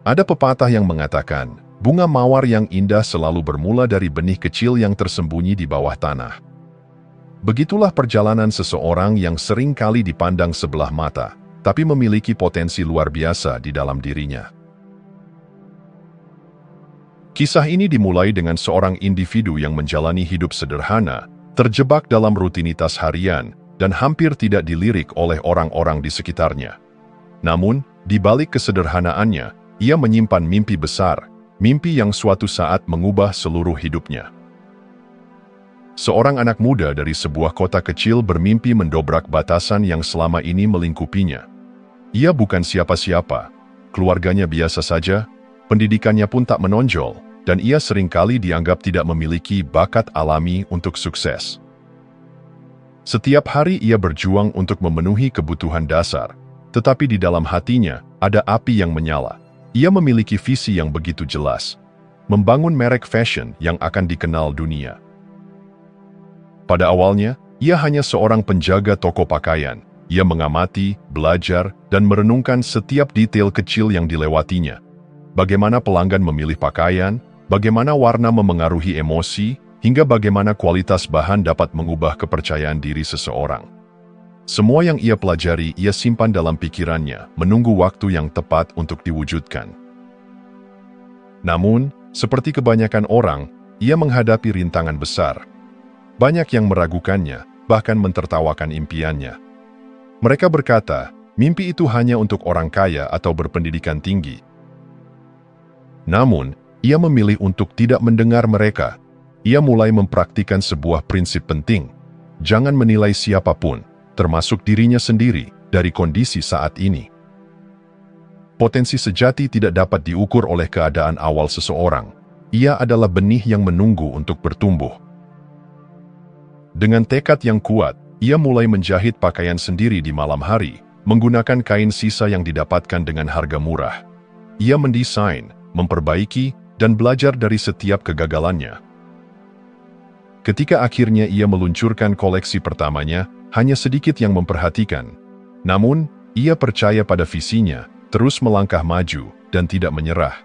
Ada pepatah yang mengatakan, bunga mawar yang indah selalu bermula dari benih kecil yang tersembunyi di bawah tanah. Begitulah perjalanan seseorang yang sering kali dipandang sebelah mata, tapi memiliki potensi luar biasa di dalam dirinya. Kisah ini dimulai dengan seorang individu yang menjalani hidup sederhana, terjebak dalam rutinitas harian, dan hampir tidak dilirik oleh orang-orang di sekitarnya. Namun, di balik kesederhanaannya, ia menyimpan mimpi besar, mimpi yang suatu saat mengubah seluruh hidupnya. Seorang anak muda dari sebuah kota kecil bermimpi mendobrak batasan yang selama ini melingkupinya. Ia bukan siapa-siapa, keluarganya biasa saja, pendidikannya pun tak menonjol, dan ia seringkali dianggap tidak memiliki bakat alami untuk sukses. Setiap hari ia berjuang untuk memenuhi kebutuhan dasar, tetapi di dalam hatinya ada api yang menyala. Ia memiliki visi yang begitu jelas, membangun merek fashion yang akan dikenal dunia. Pada awalnya, ia hanya seorang penjaga toko pakaian. Ia mengamati, belajar, dan merenungkan setiap detail kecil yang dilewatinya. Bagaimana pelanggan memilih pakaian, bagaimana warna memengaruhi emosi, hingga bagaimana kualitas bahan dapat mengubah kepercayaan diri seseorang. Semua yang ia pelajari, ia simpan dalam pikirannya, menunggu waktu yang tepat untuk diwujudkan. Namun, seperti kebanyakan orang, ia menghadapi rintangan besar. Banyak yang meragukannya, bahkan mentertawakan impiannya. Mereka berkata, mimpi itu hanya untuk orang kaya atau berpendidikan tinggi. Namun, ia memilih untuk tidak mendengar mereka. Ia mulai mempraktikkan sebuah prinsip penting. Jangan menilai siapapun, termasuk dirinya sendiri, dari kondisi saat ini. Potensi sejati tidak dapat diukur oleh keadaan awal seseorang. Ia adalah benih yang menunggu untuk bertumbuh. Dengan tekad yang kuat, ia mulai menjahit pakaian sendiri di malam hari, menggunakan kain sisa yang didapatkan dengan harga murah. Ia mendesain, memperbaiki, dan belajar dari setiap kegagalannya. Ketika akhirnya ia meluncurkan koleksi pertamanya, hanya sedikit yang memperhatikan. Namun, ia percaya pada visinya, terus melangkah maju, dan tidak menyerah.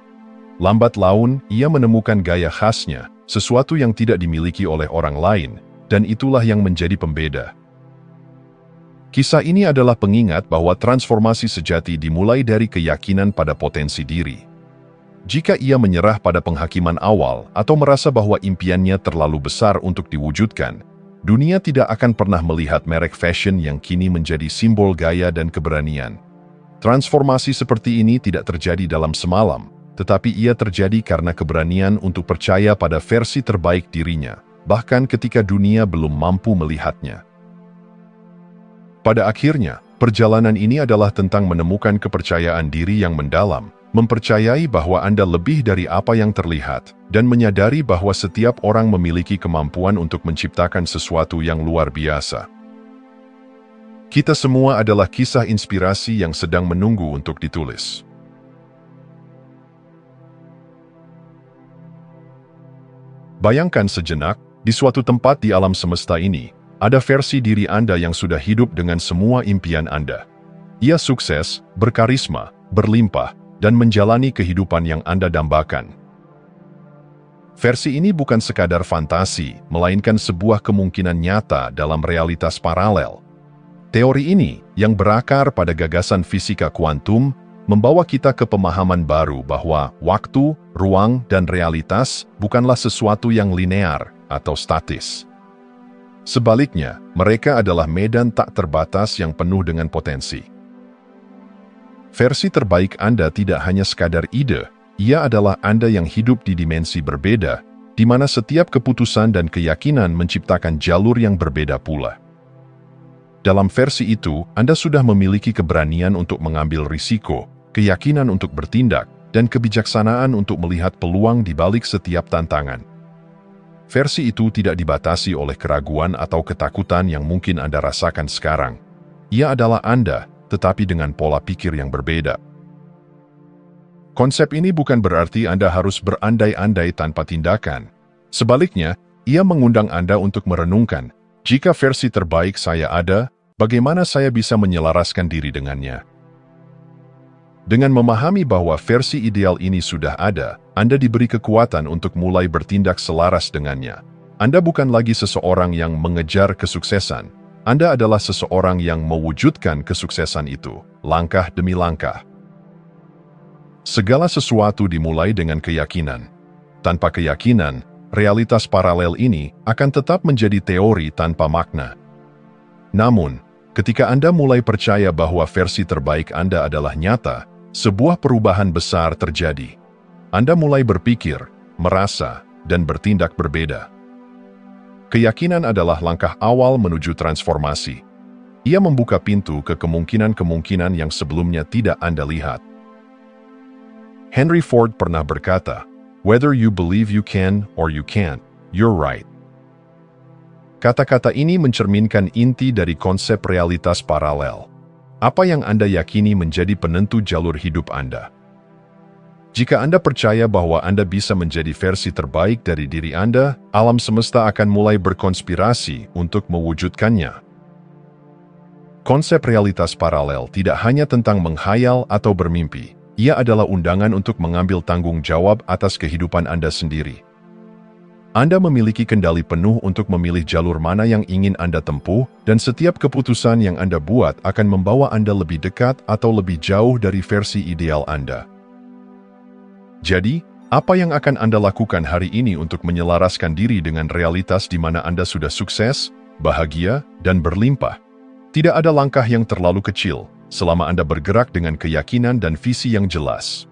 Lambat laun, ia menemukan gaya khasnya, sesuatu yang tidak dimiliki oleh orang lain, dan itulah yang menjadi pembeda. Kisah ini adalah pengingat bahwa transformasi sejati dimulai dari keyakinan pada potensi diri. Jika ia menyerah pada penghakiman awal atau merasa bahwa impiannya terlalu besar untuk diwujudkan, dunia tidak akan pernah melihat merek fashion yang kini menjadi simbol gaya dan keberanian. Transformasi seperti ini tidak terjadi dalam semalam, tetapi ia terjadi karena keberanian untuk percaya pada versi terbaik dirinya, bahkan ketika dunia belum mampu melihatnya. Pada akhirnya, perjalanan ini adalah tentang menemukan kepercayaan diri yang mendalam, mempercayai bahwa Anda lebih dari apa yang terlihat, dan menyadari bahwa setiap orang memiliki kemampuan untuk menciptakan sesuatu yang luar biasa. Kita semua adalah kisah inspirasi yang sedang menunggu untuk ditulis. Bayangkan sejenak, di suatu tempat di alam semesta ini, ada versi diri Anda yang sudah hidup dengan semua impian Anda. Ia sukses, berkarisma, berlimpah, dan menjalani kehidupan yang Anda dambakan. Versi ini bukan sekadar fantasi, melainkan sebuah kemungkinan nyata dalam realitas paralel. Teori ini, yang berakar pada gagasan fisika kuantum, membawa kita ke pemahaman baru bahwa waktu, ruang, dan realitas bukanlah sesuatu yang linear atau statis. Sebaliknya, mereka adalah medan tak terbatas yang penuh dengan potensi. Versi terbaik Anda tidak hanya sekadar ide, ia adalah Anda yang hidup di dimensi berbeda, di mana setiap keputusan dan keyakinan menciptakan jalur yang berbeda pula. Dalam versi itu, Anda sudah memiliki keberanian untuk mengambil risiko, keyakinan untuk bertindak, dan kebijaksanaan untuk melihat peluang di balik setiap tantangan. Versi itu tidak dibatasi oleh keraguan atau ketakutan yang mungkin Anda rasakan sekarang. Ia adalah Anda, tetapi dengan pola pikir yang berbeda. Konsep ini bukan berarti Anda harus berandai-andai tanpa tindakan. Sebaliknya, ia mengundang Anda untuk merenungkan, jika versi terbaik saya ada, bagaimana saya bisa menyelaraskan diri dengannya? Dengan memahami bahwa versi ideal ini sudah ada, Anda diberi kekuatan untuk mulai bertindak selaras dengannya. Anda bukan lagi seseorang yang mengejar kesuksesan. Anda adalah seseorang yang mewujudkan kesuksesan itu, langkah demi langkah. Segala sesuatu dimulai dengan keyakinan. Tanpa keyakinan, realitas paralel ini akan tetap menjadi teori tanpa makna. Namun, ketika Anda mulai percaya bahwa versi terbaik Anda adalah nyata, sebuah perubahan besar terjadi. Anda mulai berpikir, merasa, dan bertindak berbeda. Keyakinan adalah langkah awal menuju transformasi. Ia membuka pintu ke kemungkinan-kemungkinan yang sebelumnya tidak Anda lihat. Henry Ford pernah berkata, "Whether you believe you can or you can't, you're right." Kata-kata ini mencerminkan inti dari konsep realitas paralel. Apa yang Anda yakini menjadi penentu jalur hidup Anda. Jika Anda percaya bahwa Anda bisa menjadi versi terbaik dari diri Anda, alam semesta akan mulai berkonspirasi untuk mewujudkannya. Konsep realitas paralel tidak hanya tentang menghayal atau bermimpi. Ia adalah undangan untuk mengambil tanggung jawab atas kehidupan Anda sendiri. Anda memiliki kendali penuh untuk memilih jalur mana yang ingin Anda tempuh, dan setiap keputusan yang Anda buat akan membawa Anda lebih dekat atau lebih jauh dari versi ideal Anda. Jadi, apa yang akan Anda lakukan hari ini untuk menyelaraskan diri dengan realitas di mana Anda sudah sukses, bahagia, dan berlimpah? Tidak ada langkah yang terlalu kecil, selama Anda bergerak dengan keyakinan dan visi yang jelas.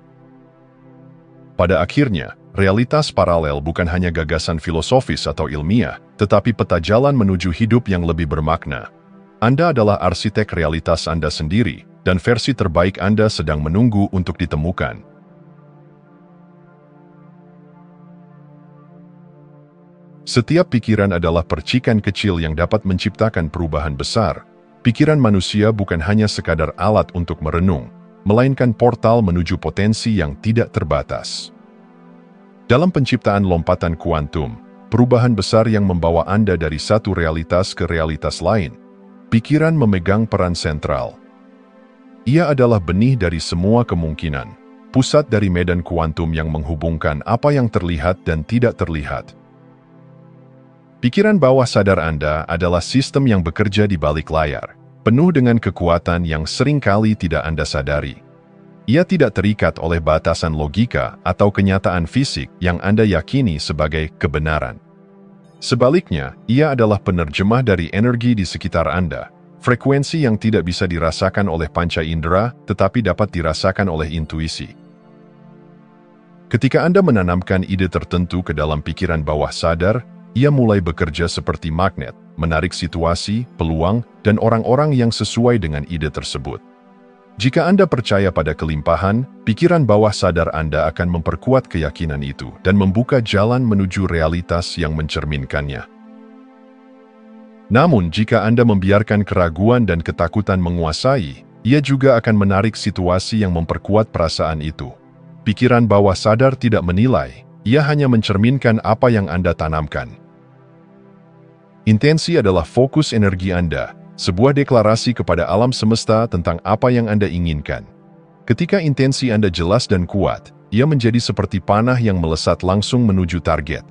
Pada akhirnya, realitas paralel bukan hanya gagasan filosofis atau ilmiah, tetapi peta jalan menuju hidup yang lebih bermakna. Anda adalah arsitek realitas Anda sendiri, dan versi terbaik Anda sedang menunggu untuk ditemukan. Setiap pikiran adalah percikan kecil yang dapat menciptakan perubahan besar. Pikiran manusia bukan hanya sekadar alat untuk merenung, melainkan portal menuju potensi yang tidak terbatas. Dalam penciptaan lompatan kuantum, perubahan besar yang membawa Anda dari satu realitas ke realitas lain, pikiran memegang peran sentral. Ia adalah benih dari semua kemungkinan, pusat dari medan kuantum yang menghubungkan apa yang terlihat dan tidak terlihat. Pikiran bawah sadar Anda adalah sistem yang bekerja di balik layar, penuh dengan kekuatan yang seringkali tidak Anda sadari. Ia tidak terikat oleh batasan logika atau kenyataan fisik yang Anda yakini sebagai kebenaran. Sebaliknya, ia adalah penerjemah dari energi di sekitar Anda, frekuensi yang tidak bisa dirasakan oleh panca indera, tetapi dapat dirasakan oleh intuisi. Ketika Anda menanamkan ide tertentu ke dalam pikiran bawah sadar, ia mulai bekerja seperti magnet, menarik situasi, peluang, dan orang-orang yang sesuai dengan ide tersebut. Jika Anda percaya pada kelimpahan, pikiran bawah sadar Anda akan memperkuat keyakinan itu dan membuka jalan menuju realitas yang mencerminkannya. Namun, jika Anda membiarkan keraguan dan ketakutan menguasai, ia juga akan menarik situasi yang memperkuat perasaan itu. Pikiran bawah sadar tidak menilai, ia hanya mencerminkan apa yang Anda tanamkan. Intensi adalah fokus energi Anda, sebuah deklarasi kepada alam semesta tentang apa yang Anda inginkan. Ketika intensi Anda jelas dan kuat, ia menjadi seperti panah yang melesat langsung menuju target.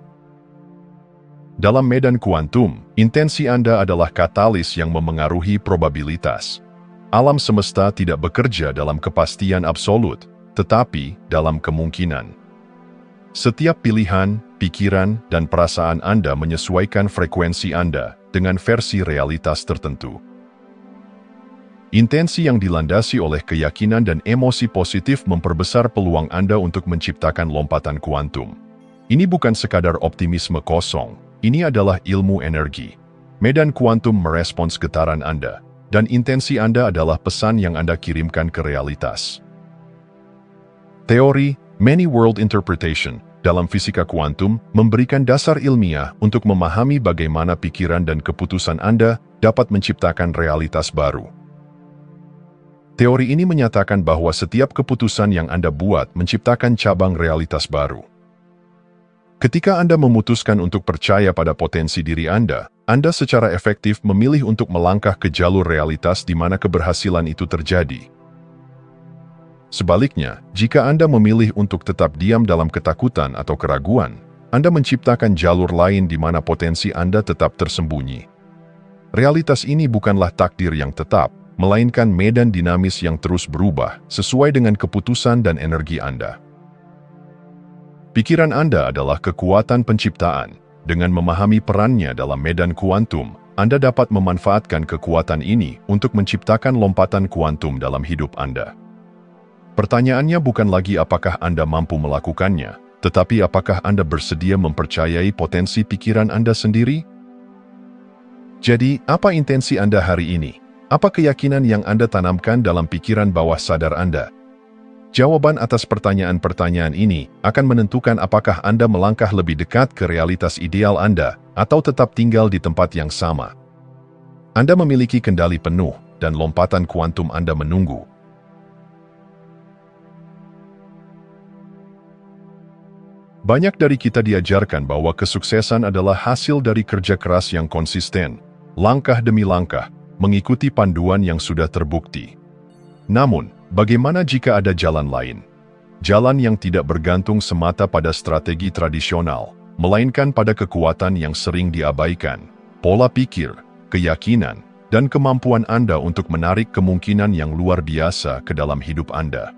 Dalam medan kuantum, intensi Anda adalah katalis yang memengaruhi probabilitas. Alam semesta tidak bekerja dalam kepastian absolut, tetapi dalam kemungkinan. Setiap pilihan, pikiran, dan perasaan Anda menyesuaikan frekuensi Anda dengan versi realitas tertentu. Intensi yang dilandasi oleh keyakinan dan emosi positif memperbesar peluang Anda untuk menciptakan lompatan kuantum. Ini bukan sekadar optimisme kosong, ini adalah ilmu energi. Medan kuantum merespons getaran Anda, dan intensi Anda adalah pesan yang Anda kirimkan ke realitas. Teori Many World Interpretation dalam fisika kuantum memberikan dasar ilmiah untuk memahami bagaimana pikiran dan keputusan Anda dapat menciptakan realitas baru. Teori ini menyatakan bahwa setiap keputusan yang Anda buat menciptakan cabang realitas baru. Ketika Anda memutuskan untuk percaya pada potensi diri Anda secara efektif memilih untuk melangkah ke jalur realitas di mana keberhasilan itu terjadi. Sebaliknya, jika Anda memilih untuk tetap diam dalam ketakutan atau keraguan, Anda menciptakan jalur lain di mana potensi Anda tetap tersembunyi. Realitas ini bukanlah takdir yang tetap, melainkan medan dinamis yang terus berubah sesuai dengan keputusan dan energi Anda. Pikiran Anda adalah kekuatan penciptaan. Dengan memahami perannya dalam medan kuantum, Anda dapat memanfaatkan kekuatan ini untuk menciptakan lompatan kuantum dalam hidup Anda. Pertanyaannya bukan lagi apakah Anda mampu melakukannya, tetapi apakah Anda bersedia mempercayai potensi pikiran Anda sendiri? Jadi, apa intensi Anda hari ini? Apa keyakinan yang Anda tanamkan dalam pikiran bawah sadar Anda? Jawaban atas pertanyaan-pertanyaan ini akan menentukan apakah Anda melangkah lebih dekat ke realitas ideal Anda atau tetap tinggal di tempat yang sama. Anda memiliki kendali penuh dan lompatan kuantum Anda menunggu. Banyak dari kita diajarkan bahwa kesuksesan adalah hasil dari kerja keras yang konsisten, langkah demi langkah, mengikuti panduan yang sudah terbukti. Namun, bagaimana jika ada jalan lain? Jalan yang tidak bergantung semata pada strategi tradisional, melainkan pada kekuatan yang sering diabaikan, pola pikir, keyakinan, dan kemampuan Anda untuk menarik kemungkinan yang luar biasa ke dalam hidup Anda.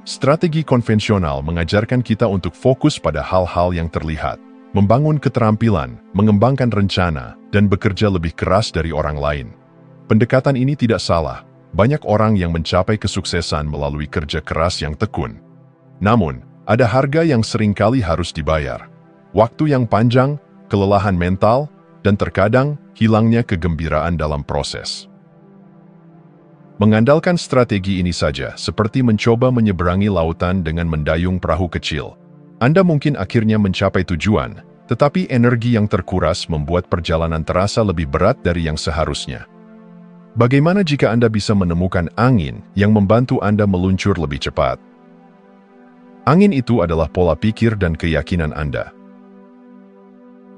Strategi konvensional mengajarkan kita untuk fokus pada hal-hal yang terlihat, membangun keterampilan, mengembangkan rencana, dan bekerja lebih keras dari orang lain. Pendekatan ini tidak salah. Banyak orang yang mencapai kesuksesan melalui kerja keras yang tekun. Namun, ada harga yang seringkali harus dibayar. Waktu yang panjang, kelelahan mental, dan terkadang hilangnya kegembiraan dalam proses. Mengandalkan strategi ini saja, seperti mencoba menyeberangi lautan dengan mendayung perahu kecil. Anda mungkin akhirnya mencapai tujuan, tetapi energi yang terkuras membuat perjalanan terasa lebih berat dari yang seharusnya. Bagaimana jika Anda bisa menemukan angin yang membantu Anda meluncur lebih cepat? Angin itu adalah pola pikir dan keyakinan Anda.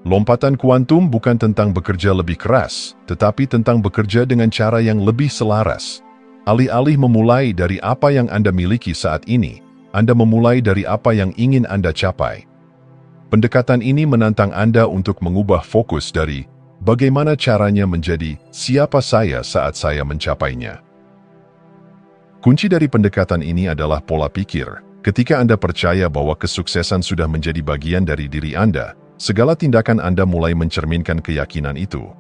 Lompatan kuantum bukan tentang bekerja lebih keras, tetapi tentang bekerja dengan cara yang lebih selaras. Alih-alih memulai dari apa yang Anda miliki saat ini, Anda memulai dari apa yang ingin Anda capai. Pendekatan ini menantang Anda untuk mengubah fokus dari bagaimana caranya menjadi siapa saya saat saya mencapainya. Kunci dari pendekatan ini adalah pola pikir. Ketika Anda percaya bahwa kesuksesan sudah menjadi bagian dari diri Anda, segala tindakan Anda mulai mencerminkan keyakinan itu.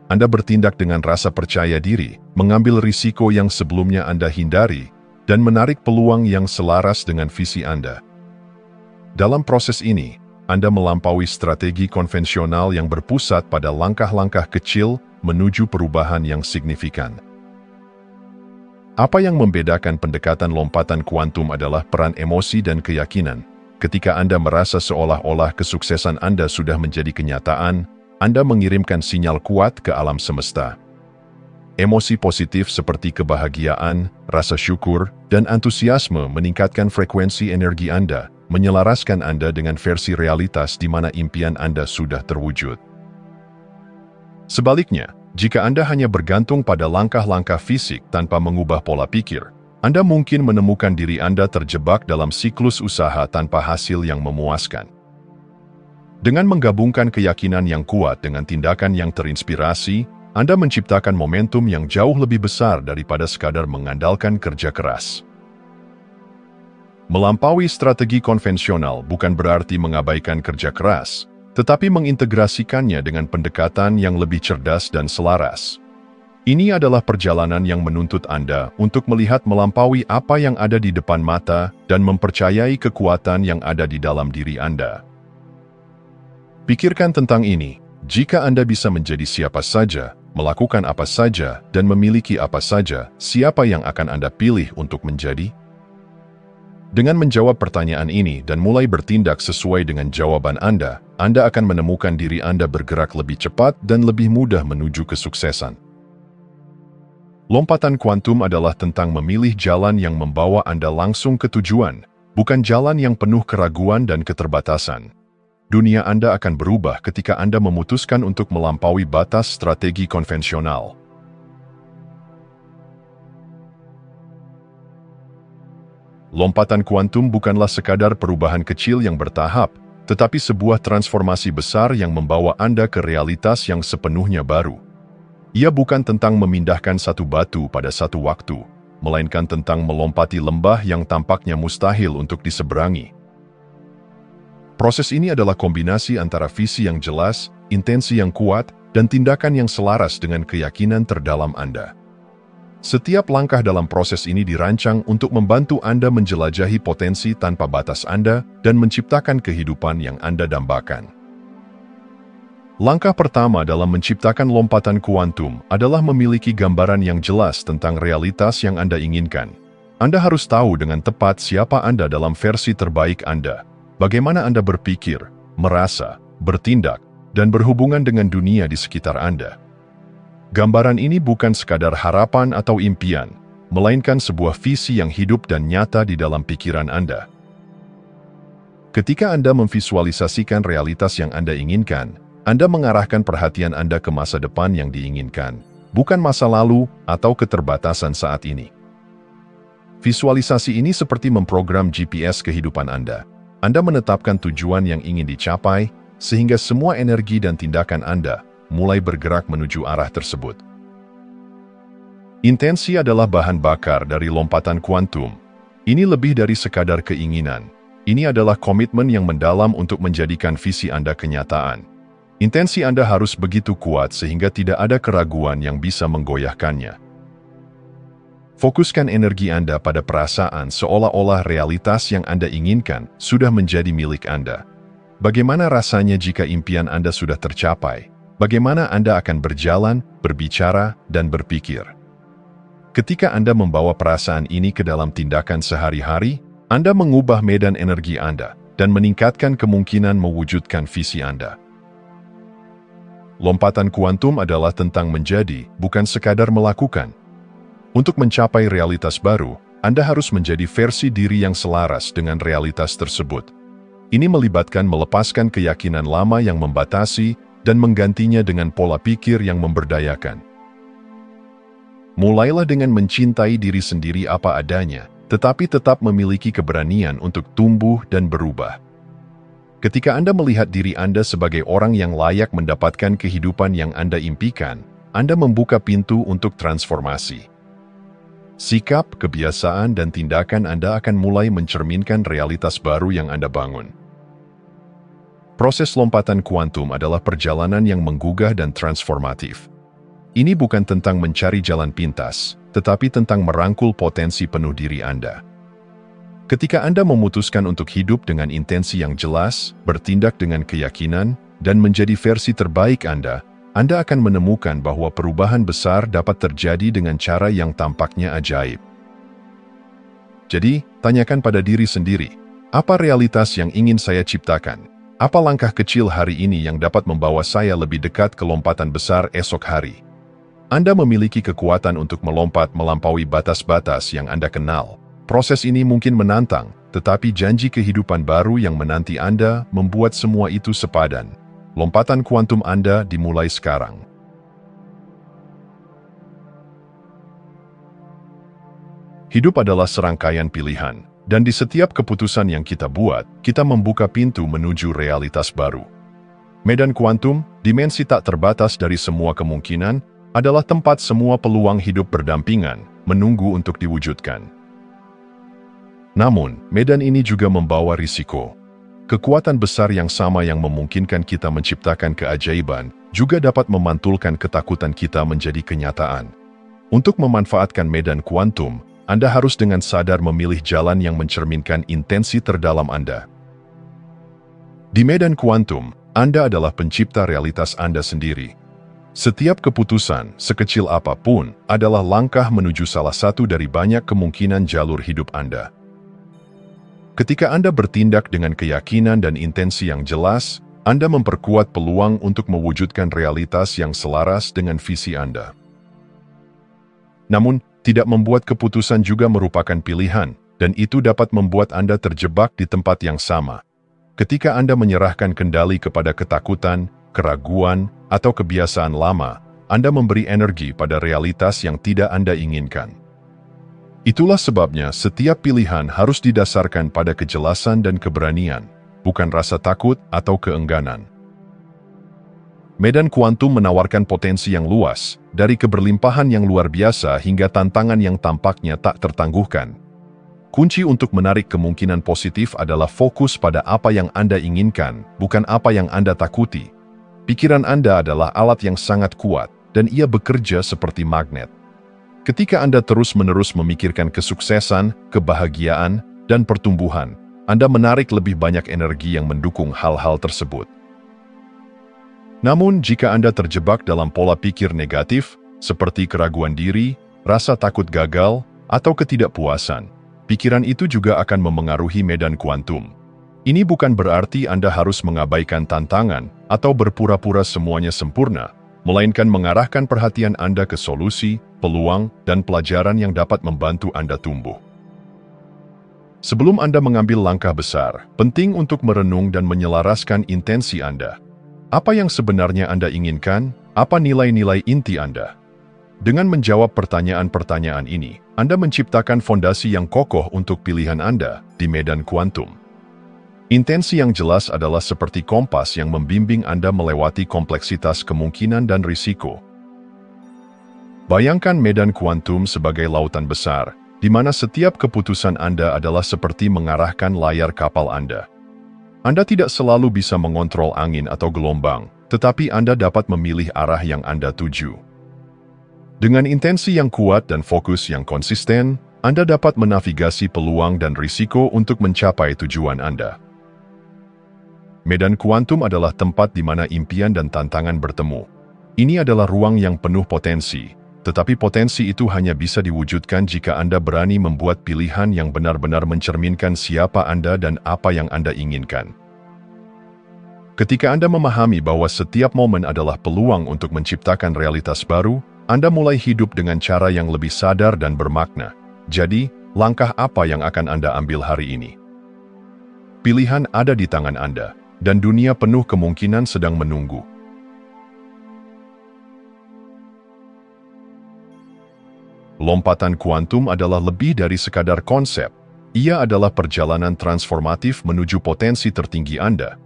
Anda bertindak dengan rasa percaya diri, mengambil risiko yang sebelumnya Anda hindari, dan menarik peluang yang selaras dengan visi Anda. Dalam proses ini, Anda melampaui strategi konvensional yang berpusat pada langkah-langkah kecil menuju perubahan yang signifikan. Apa yang membedakan pendekatan lompatan kuantum adalah peran emosi dan keyakinan. Ketika Anda merasa seolah-olah kesuksesan Anda sudah menjadi kenyataan, Anda mengirimkan sinyal kuat ke alam semesta. Emosi positif seperti kebahagiaan, rasa syukur, dan antusiasme meningkatkan frekuensi energi Anda, menyelaraskan Anda dengan versi realitas di mana impian Anda sudah terwujud. Sebaliknya, jika Anda hanya bergantung pada langkah-langkah fisik tanpa mengubah pola pikir, Anda mungkin menemukan diri Anda terjebak dalam siklus usaha tanpa hasil yang memuaskan. Dengan menggabungkan keyakinan yang kuat dengan tindakan yang terinspirasi, Anda menciptakan momentum yang jauh lebih besar daripada sekadar mengandalkan kerja keras. Melampaui strategi konvensional bukan berarti mengabaikan kerja keras, tetapi mengintegrasikannya dengan pendekatan yang lebih cerdas dan selaras. Ini adalah perjalanan yang menuntut Anda untuk melihat melampaui apa yang ada di depan mata dan mempercayai kekuatan yang ada di dalam diri Anda. Pikirkan tentang ini. Jika Anda bisa menjadi siapa saja, melakukan apa saja, dan memiliki apa saja, siapa yang akan Anda pilih untuk menjadi? Dengan menjawab pertanyaan ini dan mulai bertindak sesuai dengan jawaban Anda akan menemukan diri Anda bergerak lebih cepat dan lebih mudah menuju kesuksesan. Lompatan kuantum adalah tentang memilih jalan yang membawa Anda langsung ke tujuan, bukan jalan yang penuh keraguan dan keterbatasan. Dunia Anda akan berubah ketika Anda memutuskan untuk melampaui batas strategi konvensional. Lompatan kuantum bukanlah sekadar perubahan kecil yang bertahap, tetapi sebuah transformasi besar yang membawa Anda ke realitas yang sepenuhnya baru. Ia bukan tentang memindahkan satu batu pada satu waktu, melainkan tentang melompati lembah yang tampaknya mustahil untuk diseberangi. Proses ini adalah kombinasi antara visi yang jelas, intensi yang kuat, dan tindakan yang selaras dengan keyakinan terdalam Anda. Setiap langkah dalam proses ini dirancang untuk membantu Anda menjelajahi potensi tanpa batas Anda dan menciptakan kehidupan yang Anda dambakan. Langkah pertama dalam menciptakan lompatan kuantum adalah memiliki gambaran yang jelas tentang realitas yang Anda inginkan. Anda harus tahu dengan tepat siapa Anda dalam versi terbaik Anda, bagaimana Anda berpikir, merasa, bertindak, dan berhubungan dengan dunia di sekitar Anda. Gambaran ini bukan sekadar harapan atau impian, melainkan sebuah visi yang hidup dan nyata di dalam pikiran Anda. Ketika Anda memvisualisasikan realitas yang Anda inginkan, Anda mengarahkan perhatian Anda ke masa depan yang diinginkan, bukan masa lalu atau keterbatasan saat ini. Visualisasi ini seperti memprogram GPS kehidupan Anda. Anda menetapkan tujuan yang ingin dicapai, sehingga semua energi dan tindakan Anda mulai bergerak menuju arah tersebut. Intensi adalah bahan bakar dari lompatan kuantum. Ini lebih dari sekadar keinginan. Ini adalah komitmen yang mendalam untuk menjadikan visi Anda kenyataan. Intensi Anda harus begitu kuat sehingga tidak ada keraguan yang bisa menggoyahkannya. Fokuskan energi Anda pada perasaan seolah-olah realitas yang Anda inginkan sudah menjadi milik Anda. Bagaimana rasanya jika impian Anda sudah tercapai? Bagaimana Anda akan berjalan, berbicara, dan berpikir? Ketika Anda membawa perasaan ini ke dalam tindakan sehari-hari, Anda mengubah medan energi Anda dan meningkatkan kemungkinan mewujudkan visi Anda. Lompatan kuantum adalah tentang menjadi, bukan sekadar melakukan. Untuk mencapai realitas baru, Anda harus menjadi versi diri yang selaras dengan realitas tersebut. Ini melibatkan melepaskan keyakinan lama yang membatasi dan menggantinya dengan pola pikir yang memberdayakan. Mulailah dengan mencintai diri sendiri apa adanya, tetapi tetap memiliki keberanian untuk tumbuh dan berubah. Ketika Anda melihat diri Anda sebagai orang yang layak mendapatkan kehidupan yang Anda impikan, Anda membuka pintu untuk transformasi. Sikap, kebiasaan, dan tindakan Anda akan mulai mencerminkan realitas baru yang Anda bangun. Proses lompatan kuantum adalah perjalanan yang menggugah dan transformatif. Ini bukan tentang mencari jalan pintas, tetapi tentang merangkul potensi penuh diri Anda. Ketika Anda memutuskan untuk hidup dengan intensi yang jelas, bertindak dengan keyakinan, dan menjadi versi terbaik Anda akan menemukan bahwa perubahan besar dapat terjadi dengan cara yang tampaknya ajaib. Jadi, tanyakan pada diri sendiri, apa realitas yang ingin saya ciptakan? Apa langkah kecil hari ini yang dapat membawa saya lebih dekat ke lompatan besar esok hari? Anda memiliki kekuatan untuk melompat melampaui batas-batas yang Anda kenal. Proses ini mungkin menantang, tetapi janji kehidupan baru yang menanti Anda membuat semua itu sepadan. Lompatan kuantum Anda dimulai sekarang. Hidup adalah serangkaian pilihan. Dan di setiap keputusan yang kita buat, kita membuka pintu menuju realitas baru. Medan kuantum, dimensi tak terbatas dari semua kemungkinan, adalah tempat semua peluang hidup berdampingan, menunggu untuk diwujudkan. Namun, medan ini juga membawa risiko. Kekuatan besar yang sama yang memungkinkan kita menciptakan keajaiban, juga dapat memantulkan ketakutan kita menjadi kenyataan. Untuk memanfaatkan medan kuantum, Anda harus dengan sadar memilih jalan yang mencerminkan intensi terdalam Anda. Di medan kuantum, Anda adalah pencipta realitas Anda sendiri. Setiap keputusan, sekecil apapun, adalah langkah menuju salah satu dari banyak kemungkinan jalur hidup Anda. Ketika Anda bertindak dengan keyakinan dan intensi yang jelas, Anda memperkuat peluang untuk mewujudkan realitas yang selaras dengan visi Anda. Namun, tidak membuat keputusan juga merupakan pilihan, dan itu dapat membuat Anda terjebak di tempat yang sama. Ketika Anda menyerahkan kendali kepada ketakutan, keraguan, atau kebiasaan lama, Anda memberi energi pada realitas yang tidak Anda inginkan. Itulah sebabnya setiap pilihan harus didasarkan pada kejelasan dan keberanian, bukan rasa takut atau keengganan. Medan kuantum menawarkan potensi yang luas, dari keberlimpahan yang luar biasa hingga tantangan yang tampaknya tak tertangguhkan. Kunci untuk menarik kemungkinan positif adalah fokus pada apa yang Anda inginkan, bukan apa yang Anda takuti. Pikiran Anda adalah alat yang sangat kuat, dan ia bekerja seperti magnet. Ketika Anda terus-menerus memikirkan kesuksesan, kebahagiaan, dan pertumbuhan, Anda menarik lebih banyak energi yang mendukung hal-hal tersebut. Namun, jika Anda terjebak dalam pola pikir negatif, seperti keraguan diri, rasa takut gagal, atau ketidakpuasan, pikiran itu juga akan memengaruhi medan kuantum. Ini bukan berarti Anda harus mengabaikan tantangan atau berpura-pura semuanya sempurna, melainkan mengarahkan perhatian Anda ke solusi, peluang, dan pelajaran yang dapat membantu Anda tumbuh. Sebelum Anda mengambil langkah besar, penting untuk merenung dan menyelaraskan intensi Anda. Apa yang sebenarnya Anda inginkan? Apa nilai-nilai inti Anda? Dengan menjawab pertanyaan-pertanyaan ini, Anda menciptakan fondasi yang kokoh untuk pilihan Anda di medan kuantum. Intensi yang jelas adalah seperti kompas yang membimbing Anda melewati kompleksitas kemungkinan dan risiko. Bayangkan medan kuantum sebagai lautan besar, di mana setiap keputusan Anda adalah seperti mengarahkan layar kapal Anda. Anda tidak selalu bisa mengontrol angin atau gelombang, tetapi Anda dapat memilih arah yang Anda tuju. Dengan intensi yang kuat dan fokus yang konsisten, Anda dapat menavigasi peluang dan risiko untuk mencapai tujuan Anda. Medan kuantum adalah tempat di mana impian dan tantangan bertemu. Ini adalah ruang yang penuh potensi, tetapi potensi itu hanya bisa diwujudkan jika Anda berani membuat pilihan yang benar-benar mencerminkan siapa Anda dan apa yang Anda inginkan. Ketika Anda memahami bahwa setiap momen adalah peluang untuk menciptakan realitas baru, Anda mulai hidup dengan cara yang lebih sadar dan bermakna. Jadi, langkah apa yang akan Anda ambil hari ini? Pilihan ada di tangan Anda, dan dunia penuh kemungkinan sedang menunggu. Lompatan kuantum adalah lebih dari sekadar konsep. Ia adalah perjalanan transformatif menuju potensi tertinggi Anda.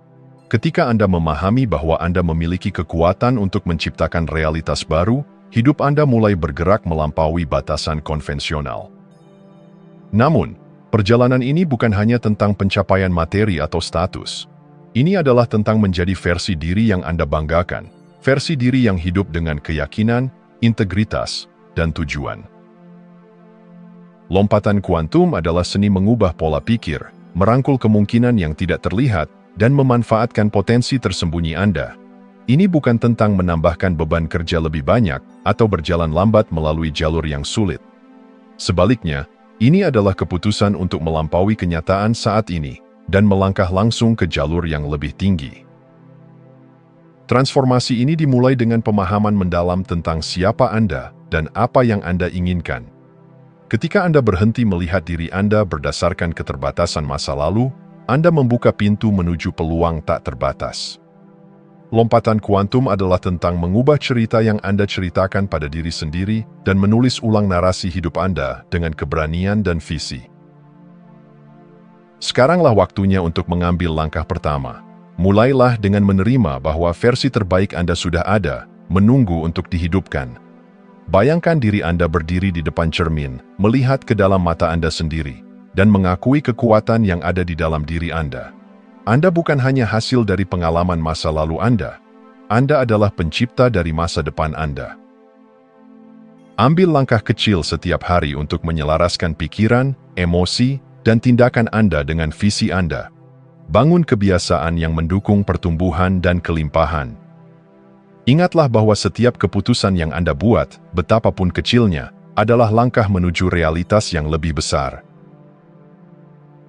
Ketika Anda memahami bahwa Anda memiliki kekuatan untuk menciptakan realitas baru, hidup Anda mulai bergerak melampaui batasan konvensional. Namun, perjalanan ini bukan hanya tentang pencapaian materi atau status. Ini adalah tentang menjadi versi diri yang Anda banggakan, versi diri yang hidup dengan keyakinan, integritas, dan tujuan. Lompatan kuantum adalah seni mengubah pola pikir, merangkul kemungkinan yang tidak terlihat, dan memanfaatkan potensi tersembunyi Anda. Ini bukan tentang menambahkan beban kerja lebih banyak atau berjalan lambat melalui jalur yang sulit. Sebaliknya, ini adalah keputusan untuk melampaui kenyataan saat ini dan melangkah langsung ke jalur yang lebih tinggi. Transformasi ini dimulai dengan pemahaman mendalam tentang siapa Anda dan apa yang Anda inginkan. Ketika Anda berhenti melihat diri Anda berdasarkan keterbatasan masa lalu, Anda membuka pintu menuju peluang tak terbatas. Lompatan kuantum adalah tentang mengubah cerita yang Anda ceritakan pada diri sendiri dan menulis ulang narasi hidup Anda dengan keberanian dan visi. Sekaranglah waktunya untuk mengambil langkah pertama. Mulailah dengan menerima bahwa versi terbaik Anda sudah ada, menunggu untuk dihidupkan. Bayangkan diri Anda berdiri di depan cermin, melihat ke dalam mata Anda sendiri, dan mengakui kekuatan yang ada di dalam diri Anda. Anda bukan hanya hasil dari pengalaman masa lalu Anda. Anda adalah pencipta dari masa depan Anda. Ambil langkah kecil setiap hari untuk menyelaraskan pikiran, emosi, dan tindakan Anda dengan visi Anda. Bangun kebiasaan yang mendukung pertumbuhan dan kelimpahan. Ingatlah bahwa setiap keputusan yang Anda buat, betapapun kecilnya, adalah langkah menuju realitas yang lebih besar.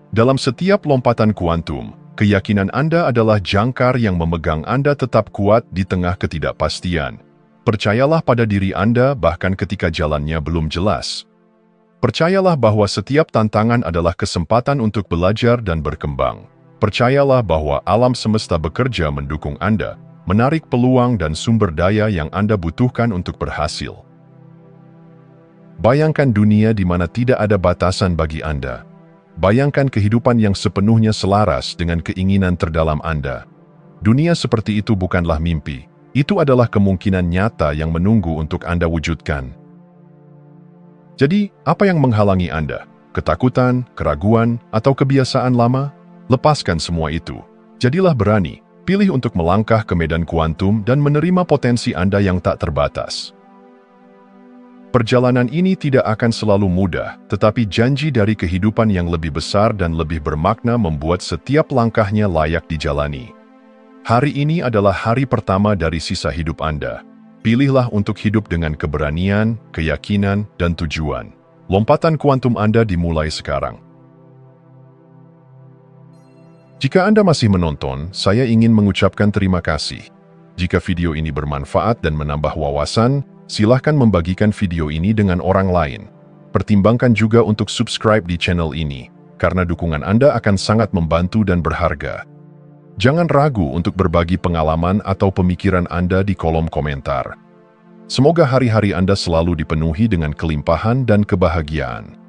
Dalam setiap lompatan kuantum, keyakinan Anda adalah jangkar yang memegang Anda tetap kuat di tengah ketidakpastian. Percayalah pada diri Anda bahkan ketika jalannya belum jelas. Percayalah bahwa setiap tantangan adalah kesempatan untuk belajar dan berkembang. Percayalah bahwa alam semesta bekerja mendukung Anda, menarik peluang dan sumber daya yang Anda butuhkan untuk berhasil. Bayangkan dunia di mana tidak ada batasan bagi Anda. Bayangkan kehidupan yang sepenuhnya selaras dengan keinginan terdalam Anda. Dunia seperti itu bukanlah mimpi. Itu adalah kemungkinan nyata yang menunggu untuk Anda wujudkan. Jadi, apa yang menghalangi Anda? Ketakutan, keraguan, atau kebiasaan lama? Lepaskan semua itu. Jadilah berani. Pilih untuk melangkah ke medan kuantum dan menerima potensi Anda yang tak terbatas. Perjalanan ini tidak akan selalu mudah, tetapi janji dari kehidupan yang lebih besar dan lebih bermakna membuat setiap langkahnya layak dijalani. Hari ini adalah hari pertama dari sisa hidup Anda. Pilihlah untuk hidup dengan keberanian, keyakinan, dan tujuan. Lompatan kuantum Anda dimulai sekarang. Jika Anda masih menonton, saya ingin mengucapkan terima kasih. Jika video ini bermanfaat dan menambah wawasan, silahkan membagikan video ini dengan orang lain. Pertimbangkan juga untuk subscribe di channel ini, karena dukungan Anda akan sangat membantu dan berharga. Jangan ragu untuk berbagi pengalaman atau pemikiran Anda di kolom komentar. Semoga hari-hari Anda selalu dipenuhi dengan kelimpahan dan kebahagiaan.